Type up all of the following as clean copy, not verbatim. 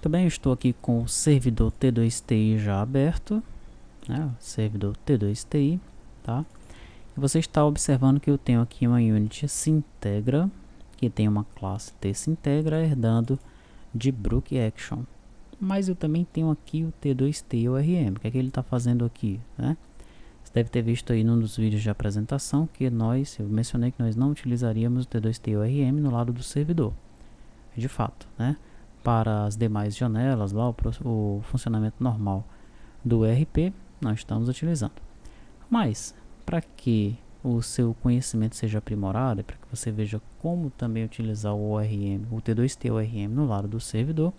Também estou aqui com o servidor T2TI já aberto, né? O servidor T2TI, tá? E você está observando que eu tenho aqui uma unit Sintegra, que tem uma classe TSintegra herdando de Brook Action. Mas eu também tenho aqui o T2TIORM. O que é que ele está fazendo aqui, né? Você deve ter visto aí num dos vídeos de apresentação que eu mencionei que nós não utilizaríamos o T2TIORM no lado do servidor. De fato, né? Para as demais janelas, lá o funcionamento normal do ERP, nós estamos utilizando. Mas, para que o seu conhecimento seja aprimorado e para que você veja como também utilizar o ORM, o T2TORM no lado do servidor,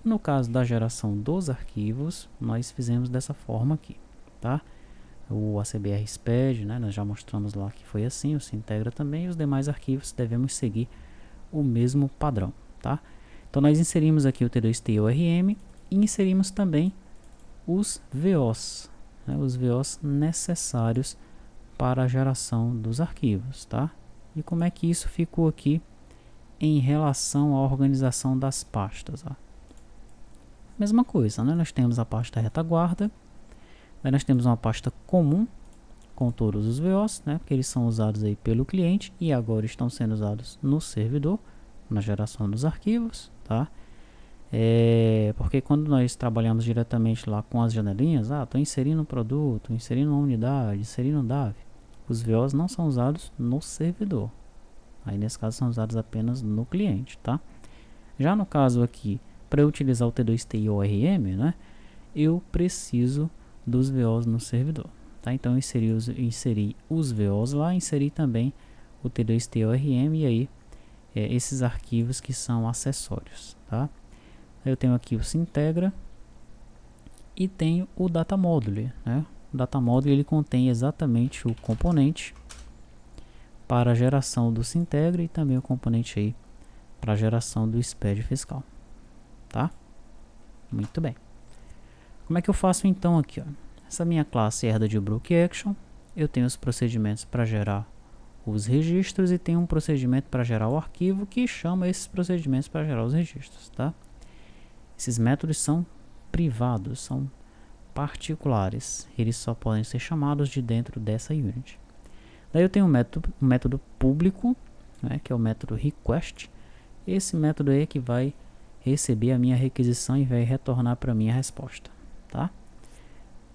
no caso da geração dos arquivos, nós fizemos dessa forma aqui, tá? O ACBR SPED, né, nós já mostramos lá que foi assim, o Sintegra também, e os demais arquivos devemos seguir o mesmo padrão, tá? Então nós inserimos aqui o T2TORM e inserimos também os VOs, né, os VOs necessários para a geração dos arquivos, tá? E como é que isso ficou aqui em relação à organização das pastas, ó? Mesma coisa, né? Nós temos a pasta retaguarda, aí nós temos uma pasta comum com todos os VOs, né? Porque eles são usados aí pelo cliente e agora estão sendo usados no servidor, na geração dos arquivos, tá? Porque quando nós trabalhamos diretamente lá com as janelinhas, estou inserindo um produto, inserindo uma unidade, inserindo um DAV, os VOs não são usados no servidor. Aí nesse caso são usados apenas no cliente, tá? Já no caso aqui, para eu utilizar o T2TIORM, né, eu preciso dos VOs no servidor, tá? Então eu inseri os VOs lá, inseri também o T2TIORM e aí esses arquivos que são acessórios, tá? Eu tenho aqui o Sintegra e tenho o Data Module, né? O Data Module ele contém exatamente o componente para a geração do Sintegra e também o componente aí para a geração do SPED fiscal, tá? Muito bem. Como é que eu faço então aqui, ó? Essa minha classe herda de Brook Action, eu tenho os procedimentos para gerar os registros e tenho um procedimento para gerar o arquivo que chama esses procedimentos para gerar os registros, tá? Esses métodos são privados, são particulares, eles só podem ser chamados de dentro dessa unit. Daí eu tenho um método público, né, que é o método request. Esse método aí é que vai receber a minha requisição e vai retornar para mim a resposta, tá?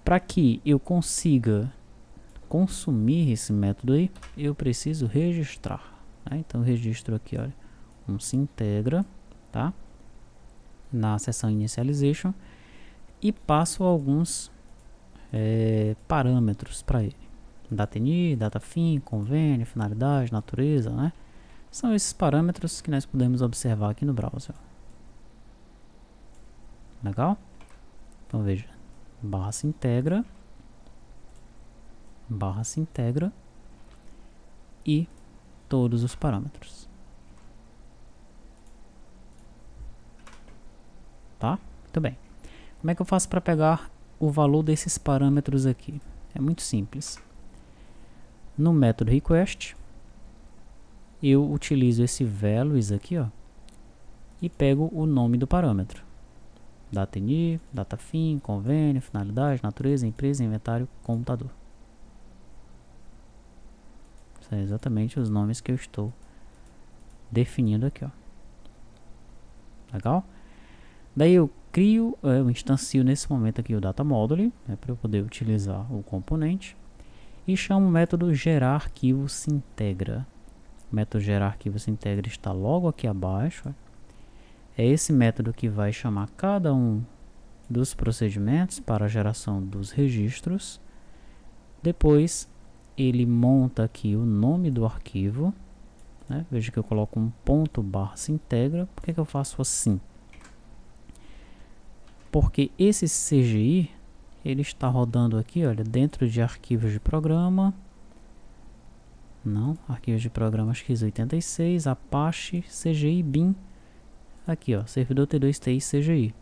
Para que eu consiga consumir esse método aí, eu preciso registrar, né? Então eu registro aqui, olha, um Sintegra, tá? Na seção Initialization e passo alguns parâmetros para ele. DataIni, DataFin, convênio, finalidade, natureza, né? São esses parâmetros que nós podemos observar aqui no browser. Legal? Então veja, barra Sintegra e todos os parâmetros. Tá? Muito bem. Como é que eu faço para pegar o valor desses parâmetros aqui? É muito simples. No método request, eu utilizo esse values aqui, ó, e pego o nome do parâmetro. DataIni, DataFin, convênio, finalidade, natureza, empresa, inventário, computador. São exatamente os nomes que eu estou definindo aqui, ó. Legal? Daí eu crio, eu instancio nesse momento aqui o Data Module, né, para eu poder utilizar o componente. E chamo o método gerar arquivo Sintegra. O método gerar arquivo Sintegra está logo aqui abaixo. É esse método que vai chamar cada um dos procedimentos para a geração dos registros. Depois ele monta aqui o nome do arquivo, né? Veja que eu coloco um ponto barra Sintegra. Por que eu faço assim? Porque esse CGI ele está rodando aqui, olha, dentro de arquivos de programa. Não, arquivos de programa x86, Apache, CGI, bin. Aqui, ó, servidor T2TI CGI.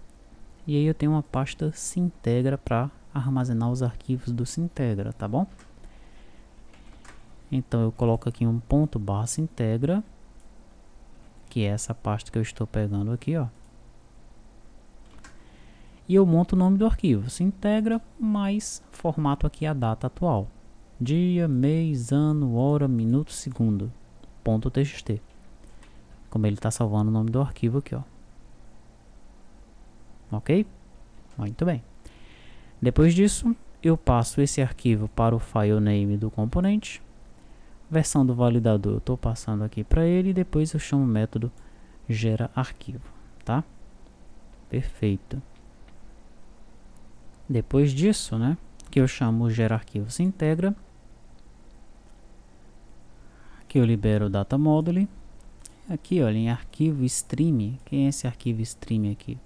E aí eu tenho uma pasta Sintegra para armazenar os arquivos do Sintegra, tá bom? Então eu coloco aqui um ponto barra Sintegra, que é essa pasta que eu estou pegando aqui, ó. E eu monto o nome do arquivo, se integra, mais formato aqui a data atual. Dia, mês, ano, hora, minuto, segundo. Ponto .txt. Como ele está salvando o nome do arquivo aqui, ó. Ok? Muito bem. Depois disso, eu passo esse arquivo para o file name do componente. Versão do validador eu estou passando aqui para ele e depois eu chamo o método gera arquivo, tá? Perfeito. Depois disso, né, que eu chamo o gera arquivo se integra, que eu libero o data module. Aqui, olha, em arquivo stream, quem é esse arquivo stream aqui?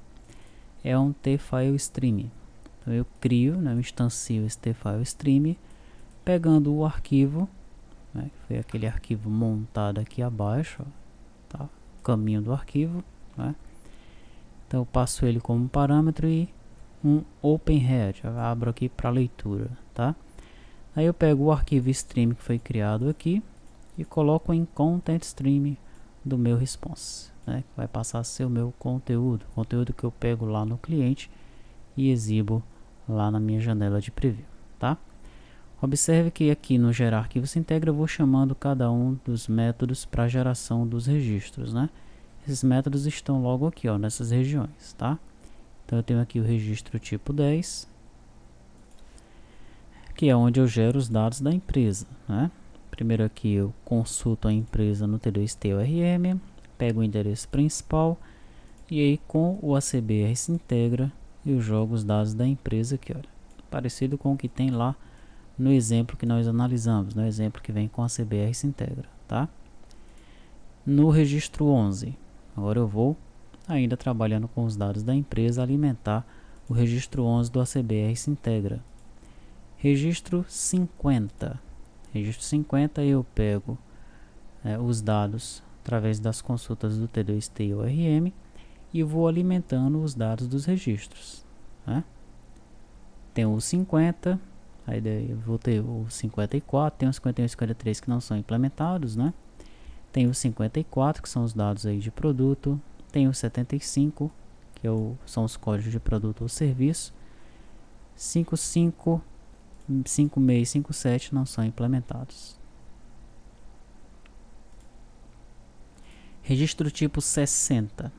É um tfile stream. Então eu crio, né, eu instancio esse tfile stream, pegando o arquivo, né, que foi aquele arquivo montado aqui abaixo, ó, tá? O caminho do arquivo, né? Então eu passo ele como parâmetro e um openhead, eu abro aqui para leitura, tá? Aí eu pego o arquivo stream que foi criado aqui e coloco em content stream do meu response, né? Que vai passar a ser o meu conteúdo que eu pego lá no cliente e exibo lá na minha janela de preview, tá? Observe que aqui no gerar arquivo se integra eu vou chamando cada um dos métodos para geração dos registros, né? Esses métodos estão logo aqui, ó, nessas regiões, tá? Então eu tenho aqui o registro tipo 10, que é onde eu gero os dados da empresa, né? Primeiro aqui eu consulto a empresa no T2TORM, pego o endereço principal e aí com o ACBR se integra eu jogo os dados da empresa aqui, olha, parecido com o que tem lá no exemplo que nós analisamos, no exemplo que vem com a ACBR se integra, tá? No registro 11, agora eu vou, ainda trabalhando com os dados da empresa, alimentar o registro 11 do ACBR se integra. Registro 50. Registro 50 eu pego os dados através das consultas do T2TORM e vou alimentando os dados dos registros, né? Tem o 50, aí daí eu vou ter o 54, tem o 51 e 53 que não são implementados, né? Tem o 54 que são os dados aí de produto, tem o 75 que são os códigos de produto ou serviço, 55, 56 e 57 não são implementados. Registro tipo 60,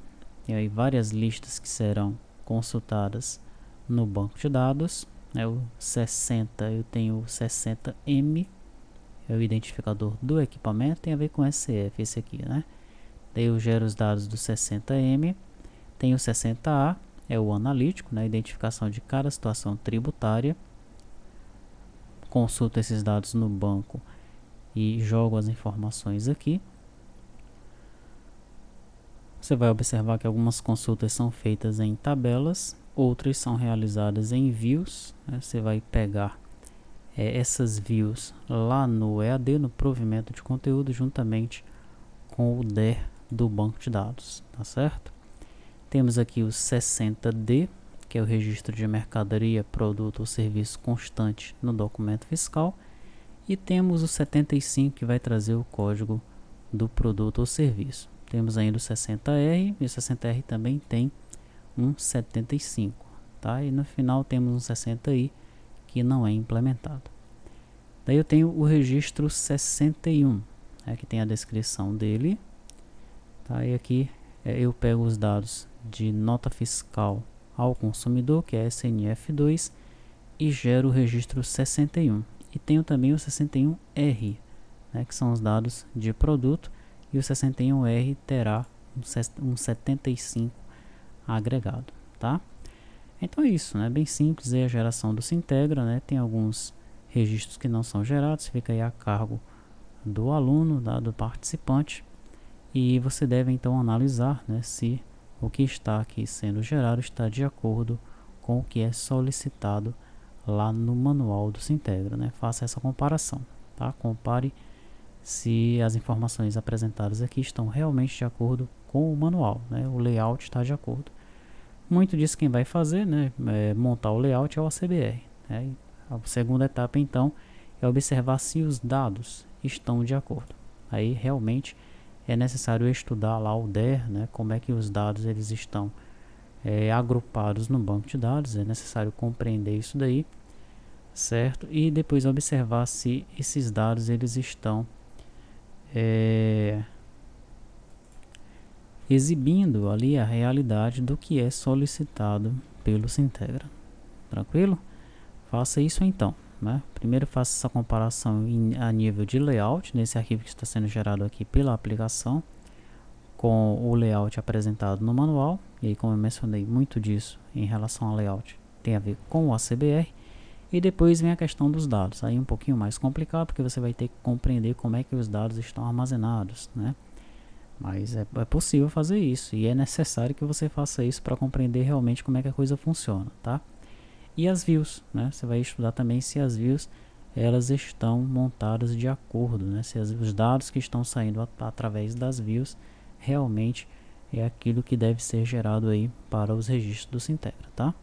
e aí várias listas que serão consultadas no banco de dados. O 60 eu tenho o 60M, é o identificador do equipamento, tem a ver com SF esse aqui, né? Daí eu gero os dados do 60M, tem o 60A, é o analítico, né? Identificação de cada situação tributária. Consulto esses dados no banco e jogo as informações aqui. Você vai observar que algumas consultas são feitas em tabelas, outras são realizadas em views, né? Você vai pegar essas views lá no EAD, no provimento de conteúdo, juntamente com o DER do banco de dados, tá certo? Temos aqui o 60D, que é o registro de mercadoria, produto ou serviço constante no documento fiscal, e temos o 75, que vai trazer o código do produto ou serviço. Temos ainda o 60R, e o 60R também tem um 75, tá? E no final temos um 60I, que não é implementado. Daí eu tenho o registro 61, que tem a descrição dele, tá? E aqui eu pego os dados de nota fiscal ao consumidor, que é SNF2, e gero o registro 61. E tenho também o 61R, que são os dados de produto, e o 61R terá um 75 agregado, tá? Então é isso, né? Bem simples a geração do se integra, né? Tem alguns registros que não são gerados, fica aí a cargo do aluno, do participante, e você deve então analisar, né, se o que está aqui sendo gerado está de acordo com o que é solicitado lá no manual do se integra, né? Faça essa comparação, tá? Compare se as informações apresentadas aqui estão realmente de acordo com o manual, né? O layout está de acordo. Muito disso quem vai fazer, né, montar o layout é o ACBR, né? A segunda etapa então é observar se os dados estão de acordo. Aí realmente é necessário estudar lá o DER, né, como é que os dados eles estão agrupados no banco de dados. É necessário compreender isso daí, certo? E depois observar se esses dados eles estão exibindo ali a realidade do que é solicitado pelo Sintegra. Tranquilo? Faça isso então, né? Primeiro faça essa comparação a nível de layout, nesse arquivo que está sendo gerado aqui pela aplicação, com o layout apresentado no manual. E aí, como eu mencionei, muito disso em relação ao layout tem a ver com o ACBR. E depois vem a questão dos dados, aí um pouquinho mais complicado, porque você vai ter que compreender como é que os dados estão armazenados, né? Mas é possível fazer isso, e é necessário que você faça isso para compreender realmente como é que a coisa funciona, tá? E as views, né? Você vai estudar também se as views elas estão montadas de acordo, né? Se os dados que estão saindo através das views realmente é aquilo que deve ser gerado aí para os registros do Sintegra, tá?